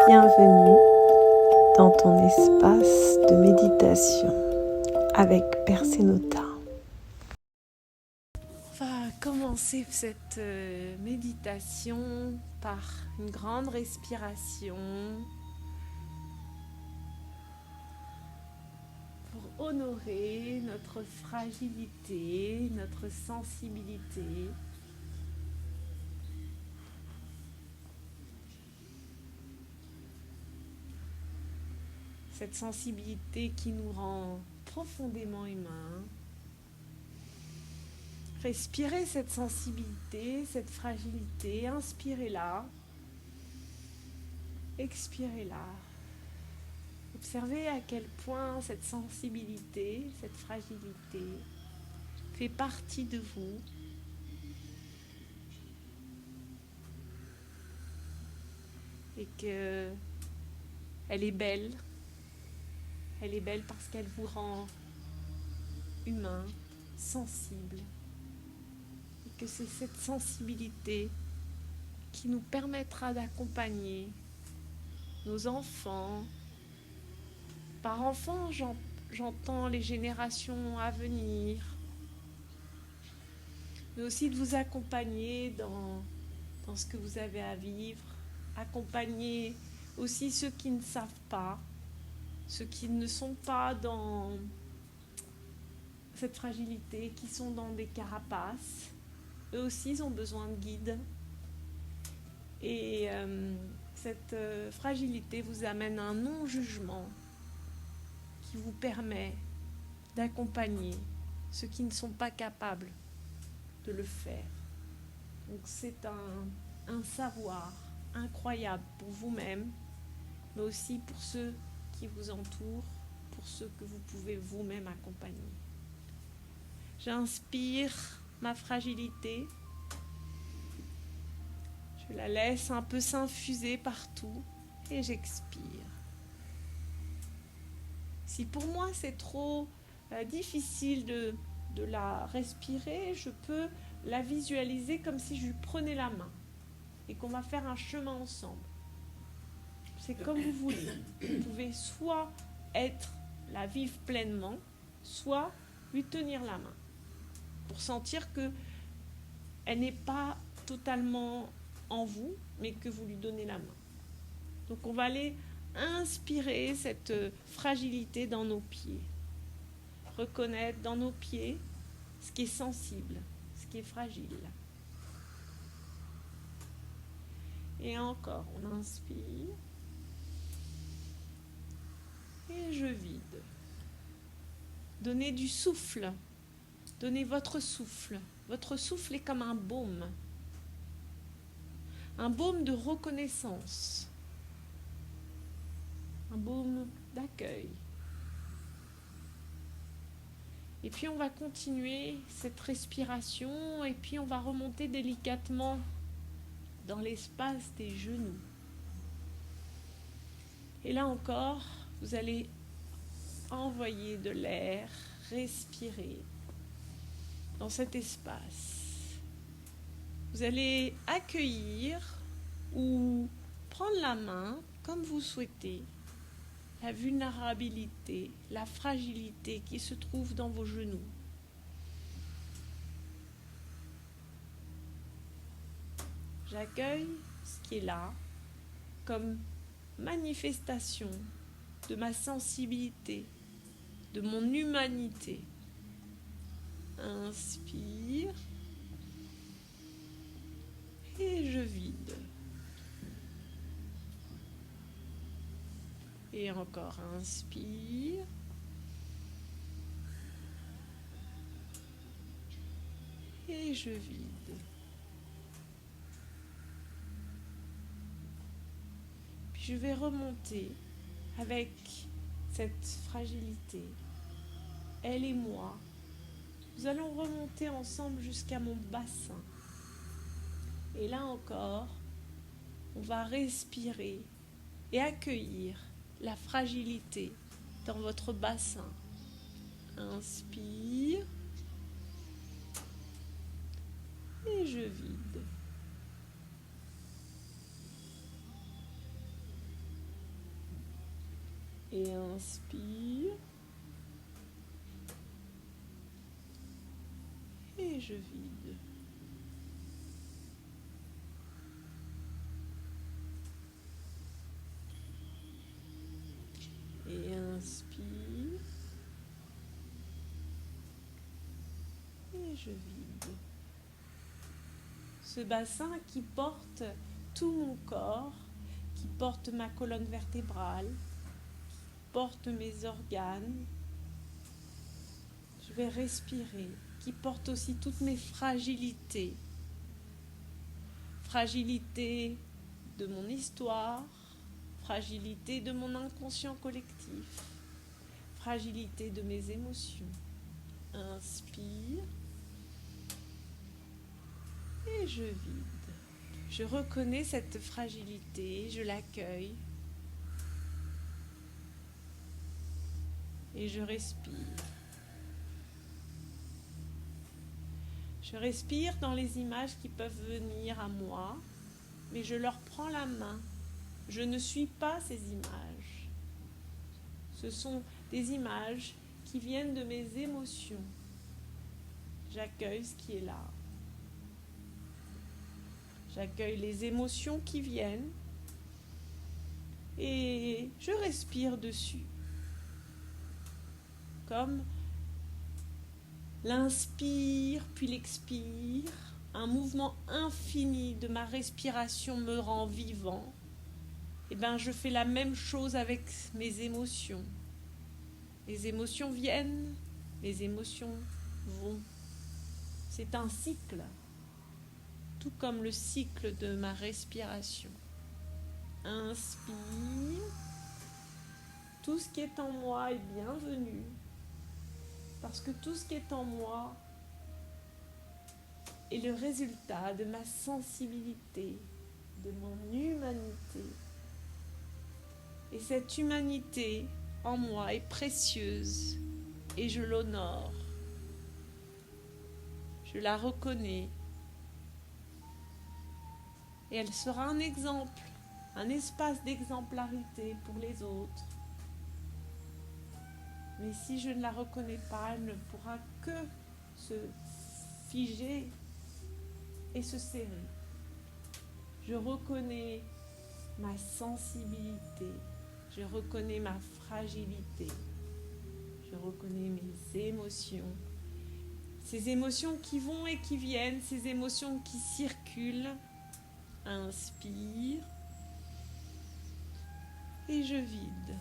Bienvenue dans ton espace de méditation avec Persénota. On va commencer cette méditation par une grande respiration pour honorer notre fragilité, notre sensibilité. Cette sensibilité qui nous rend profondément humains. Respirez cette sensibilité, cette fragilité, inspirez-la, expirez-la. Observez à quel point cette sensibilité, cette fragilité fait partie de vous. Et qu'elle est belle. Elle est belle parce qu'elle vous rend humain, sensible. Et que c'est cette sensibilité qui nous permettra d'accompagner nos enfants. Par enfants, j'entends les générations à venir, mais aussi de vous accompagner dans ce que vous avez à vivre, accompagner aussi ceux qui ne savent pas, ceux qui ne sont pas dans cette fragilité, qui sont dans des carapaces. Eux aussi, ils ont besoin de guide. Et cette fragilité vous amène à un non-jugement qui vous permet d'accompagner ceux qui ne sont pas capables de le faire. Donc c'est un savoir incroyable pour vous-même, mais aussi pour ceux qui vous entourent, pour ceux que vous pouvez vous-même accompagner. J'inspire ma fragilité, je la laisse un peu s'infuser partout et j'expire. Si pour moi c'est trop difficile de la respirer, je peux la visualiser comme si je lui prenais la main et qu'on va faire un chemin ensemble. C'est comme vous voulez. Vous pouvez soit la vivre pleinement, soit lui tenir la main pour sentir que elle n'est pas totalement en vous, mais que vous lui donnez la main. Donc on va aller inspirer cette fragilité dans nos pieds. Reconnaître dans nos pieds ce qui est sensible, ce qui est fragile. Et encore, on inspire. Et je vide. Donnez du souffle. Donnez votre souffle. Votre souffle est comme un baume. Un baume de reconnaissance. Un baume d'accueil. Et puis on va continuer cette respiration et puis on va remonter délicatement dans l'espace des genoux. Et là encore, vous allez envoyer de l'air, respirer dans cet espace. Vous allez accueillir ou prendre la main comme vous souhaitez la vulnérabilité, la fragilité qui se trouve dans vos genoux. J'accueille ce qui est là comme manifestation de ma sensibilité, de mon humanité. Inspire et je vide. Et encore, inspire. Et je vide. Puis je vais remonter avec cette fragilité. Elle et moi. Nous allons remonter ensemble jusqu'à mon bassin. Et là encore, on va respirer et accueillir la fragilité dans votre bassin. Inspire et je vide. Et inspire. Et je vide. Et inspire. Et je vide. Ce bassin qui porte tout mon corps, qui porte ma colonne vertébrale, qui porte mes organes. Je vais respirer, qui porte aussi toutes mes fragilités. Fragilité de mon histoire, fragilité de mon inconscient collectif, fragilité de mes émotions. Inspire et je vide. Je reconnais cette fragilité, je l'accueille et je respire. Je respire dans les images qui peuvent venir à moi, mais je leur prends la main. Je ne suis pas ces images. Ce sont des images qui viennent de mes émotions. J'accueille ce qui est là. J'accueille les émotions qui viennent et je respire dessus. Comme l'inspire puis l'expire, un mouvement infini de ma respiration me rend vivant. Et bien je fais la même chose avec mes émotions. Les émotions viennent, les émotions vont. C'est un cycle, tout comme le cycle de ma respiration. Inspire, tout ce qui est en moi est bienvenu, parce que tout ce qui est en moi est le résultat de ma sensibilité, de mon humanité. Et cette humanité en moi est précieuse et je l'honore. Je la reconnais. Et elle sera un exemple, un espace d'exemplarité pour les autres. Mais si je ne la reconnais pas, elle ne pourra que se figer et se serrer. Je reconnais ma sensibilité, je reconnais ma fragilité, je reconnais mes émotions. Ces émotions qui vont et qui viennent, ces émotions qui circulent. Inspire et je vide.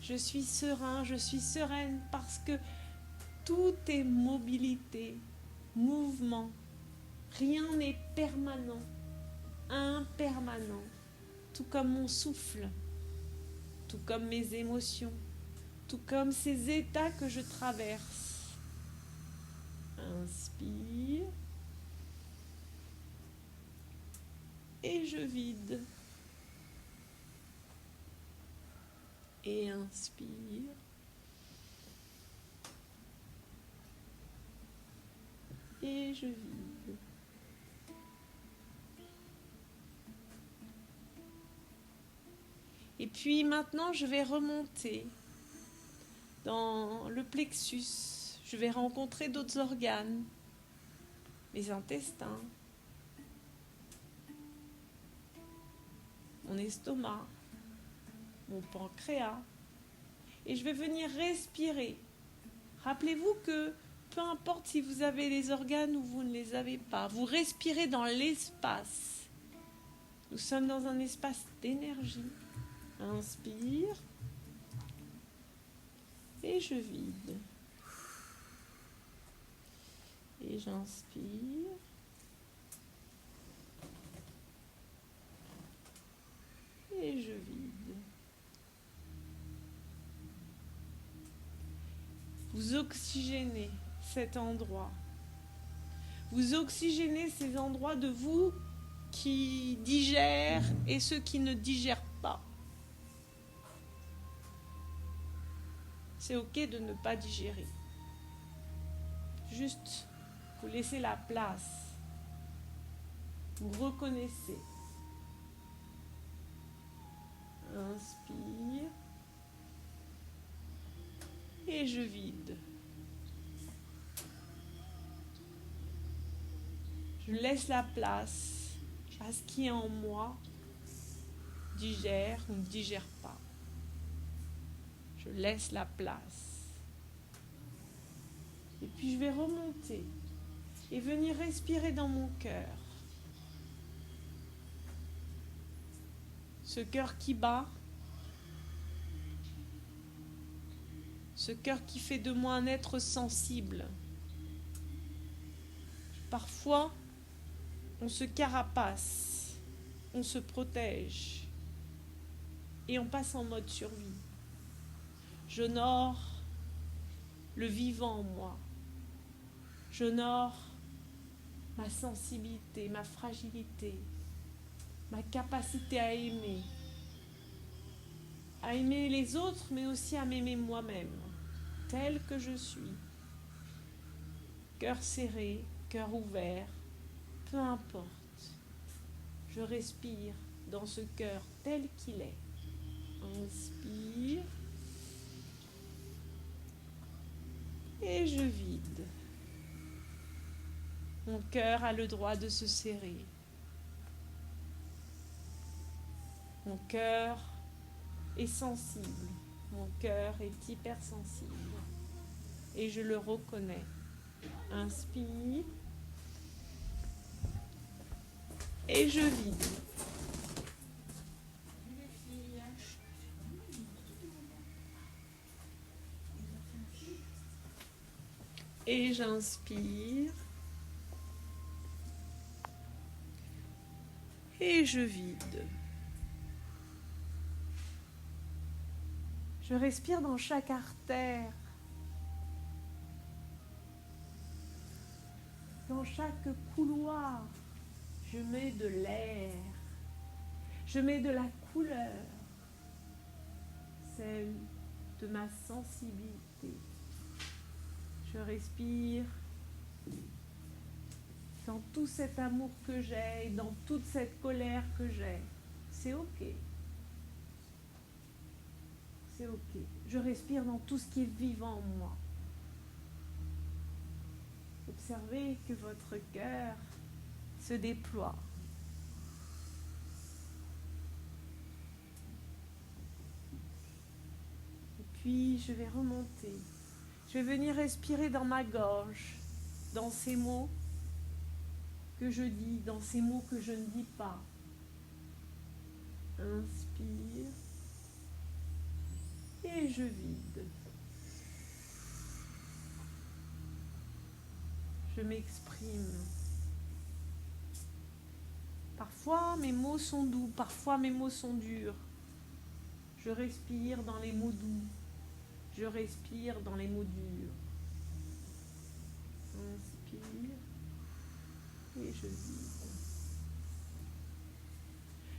Je suis serein, je suis sereine parce que tout est mobilité, mouvement. Rien n'est permanent, impermanent. Tout comme mon souffle, tout comme mes émotions, tout comme ces états que je traverse. Inspire et je vide. Et inspire. Et je vide. Et puis maintenant, je vais remonter dans le plexus. Je vais rencontrer d'autres organes, mes intestins, mon estomac, mon pancréas. Et je vais venir respirer. Rappelez-vous que peu importe si vous avez les organes ou vous ne les avez pas, vous respirez dans l'espace. Nous sommes dans un espace d'énergie. Inspire et je vide. Et j'inspire. Et je vide. Vous oxygénez cet endroit. Vous oxygénez ces endroits de vous qui digèrent et ceux qui ne digèrent pas. C'est ok de ne pas digérer. Juste, vous laissez la place. Vous reconnaissez. Inspire. Et je vide. Je laisse la place à ce qui est en moi digère ou ne digère pas. Je laisse la place. Et puis je vais remonter et venir respirer dans mon cœur. Ce cœur qui bat, ce cœur qui fait de moi un être sensible. Parfois, on se carapace, on se protège et on passe en mode survie. J'honore le vivant en moi. J'honore ma sensibilité, ma fragilité, ma capacité à aimer les autres, mais aussi à m'aimer moi-même, tel que je suis. Cœur serré, cœur ouvert, peu importe. Je respire dans ce cœur tel qu'il est. Inspire. Et je vide. Mon cœur a le droit de se serrer. Mon cœur est sensible. Mon cœur est hypersensible. Et je le reconnais. Inspire. Et je vide. Et j'inspire. Et je vide. Je respire dans chaque artère. Dans chaque couloir, je mets de l'air. Je mets de la couleur. Celle de ma sensibilité. Je respire dans tout cet amour que j'ai, dans toute cette colère que j'ai. C'est ok. C'est ok. Je respire dans tout ce qui est vivant en moi. Observez que votre cœur se déploie. Et puis je vais remonter. Je vais venir respirer dans ma gorge, dans ces mots que je dis, dans ces mots que je ne dis pas. Inspire. Et je vide. Je m'exprime. Parfois mes mots sont doux, parfois mes mots sont durs. Je respire dans les mots doux. Je respire dans les mots durs. Inspire. Et je vide.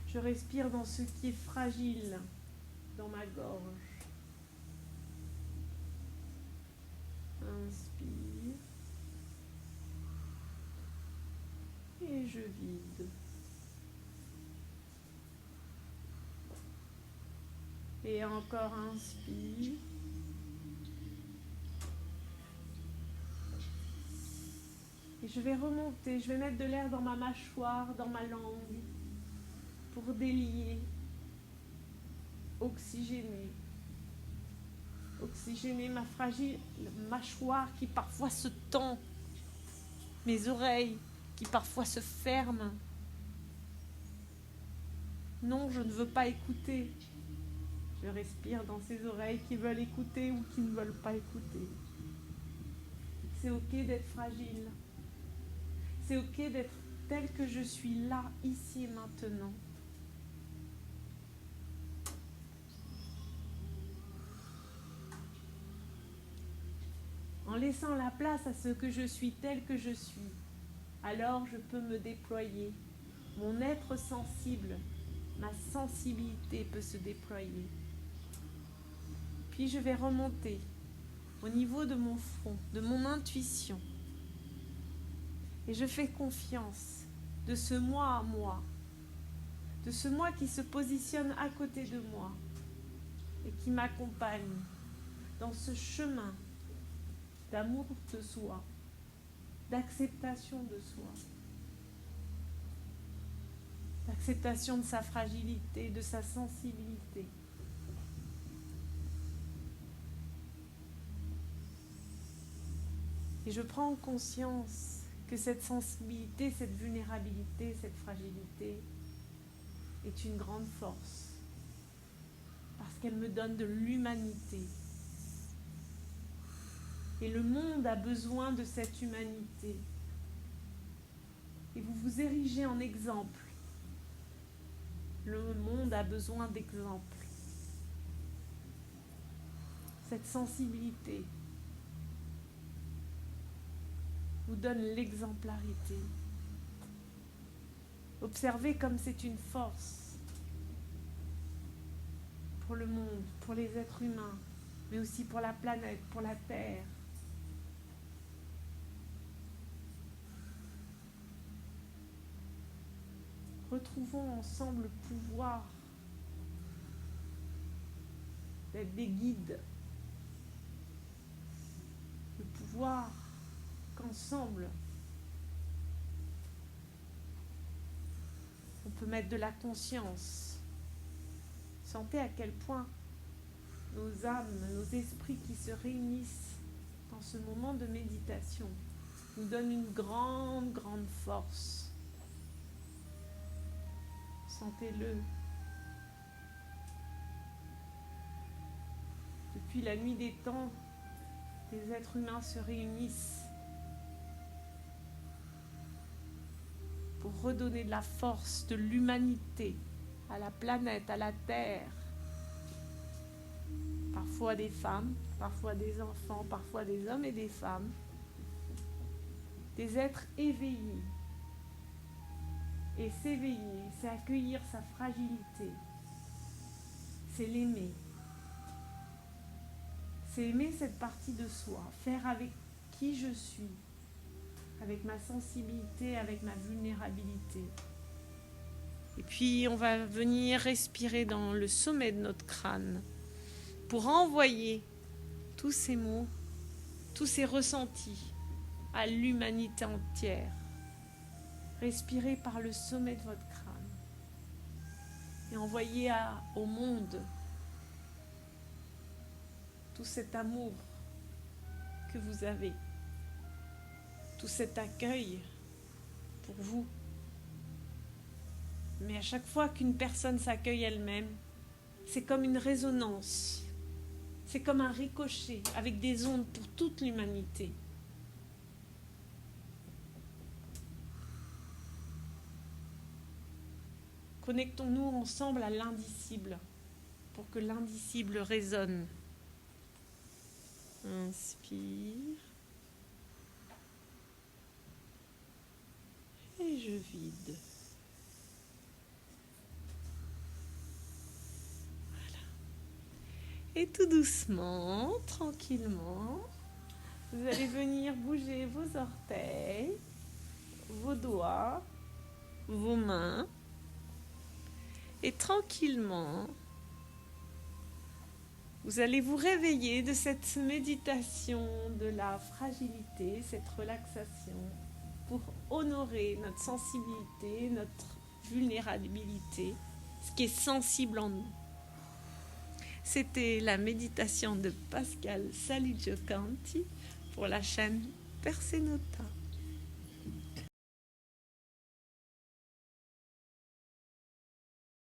Je respire dans ce qui est fragile dans ma gorge. Inspire. Et je vide. Et encore inspire. Et je vais remonter, je vais mettre de l'air dans ma mâchoire, dans ma langue, pour délier, oxygéner. Oxygéner ma fragile mâchoire qui parfois se tend, mes oreilles qui parfois se ferment. Non, je ne veux pas écouter. Je respire dans ces oreilles qui veulent écouter ou qui ne veulent pas écouter. C'est ok d'être fragile. C'est ok d'être tel que je suis là, ici et maintenant. En laissant la place à ce que je suis tel que je suis, alors je peux me déployer. Mon être sensible, ma sensibilité peut se déployer. Puis je vais remonter au niveau de mon front, de mon intuition. Et je fais confiance de ce moi à moi, de ce moi qui se positionne à côté de moi et qui m'accompagne dans ce chemin d'amour de soi, d'acceptation de soi, d'acceptation de sa fragilité, de sa sensibilité. Et je prends conscience que cette sensibilité, cette vulnérabilité, cette fragilité est une grande force parce qu'elle me donne de l'humanité. Et le monde a besoin de cette humanité. Et vous vous érigez en exemple. Le monde a besoin d'exemples. Cette sensibilité vous donne l'exemplarité. Observez comme c'est une force pour le monde, pour les êtres humains, mais aussi pour la planète, pour la Terre. Retrouvons ensemble le pouvoir d'être des guides, le pouvoir qu'ensemble on peut mettre de la conscience. Sentez à quel point nos âmes, nos esprits qui se réunissent dans ce moment de méditation nous donnent une grande, grande force. Sentez-le. Depuis la nuit des temps, les êtres humains se réunissent pour redonner de la force, de l'humanité à la planète, à la Terre. Parfois des femmes, parfois des enfants, parfois des hommes et des femmes. Des êtres éveillés. Et s'éveiller, c'est accueillir sa fragilité. C'est l'aimer. C'est aimer cette partie de soi, faire avec qui je suis, avec ma sensibilité, avec ma vulnérabilité. Et puis on va venir respirer dans le sommet de notre crâne pour envoyer tous ces mots, tous ces ressentis à l'humanité entière. Respirez par le sommet de votre crâne et envoyez au monde tout cet amour que vous avez, tout cet accueil pour vous. Mais à chaque fois qu'une personne s'accueille elle-même, c'est comme une résonance, c'est comme un ricochet avec des ondes pour toute l'humanité. Connectons-nous ensemble à l'indicible pour que l'indicible résonne. Inspire. Et je vide. Voilà. Et tout doucement, tranquillement, vous allez venir bouger vos orteils, vos doigts, vos mains. Et tranquillement, vous allez vous réveiller de cette méditation de la fragilité, cette relaxation, pour honorer notre sensibilité, notre vulnérabilité, ce qui est sensible en nous. C'était la méditation de Pascal Salugiocanti pour la chaîne Persenota.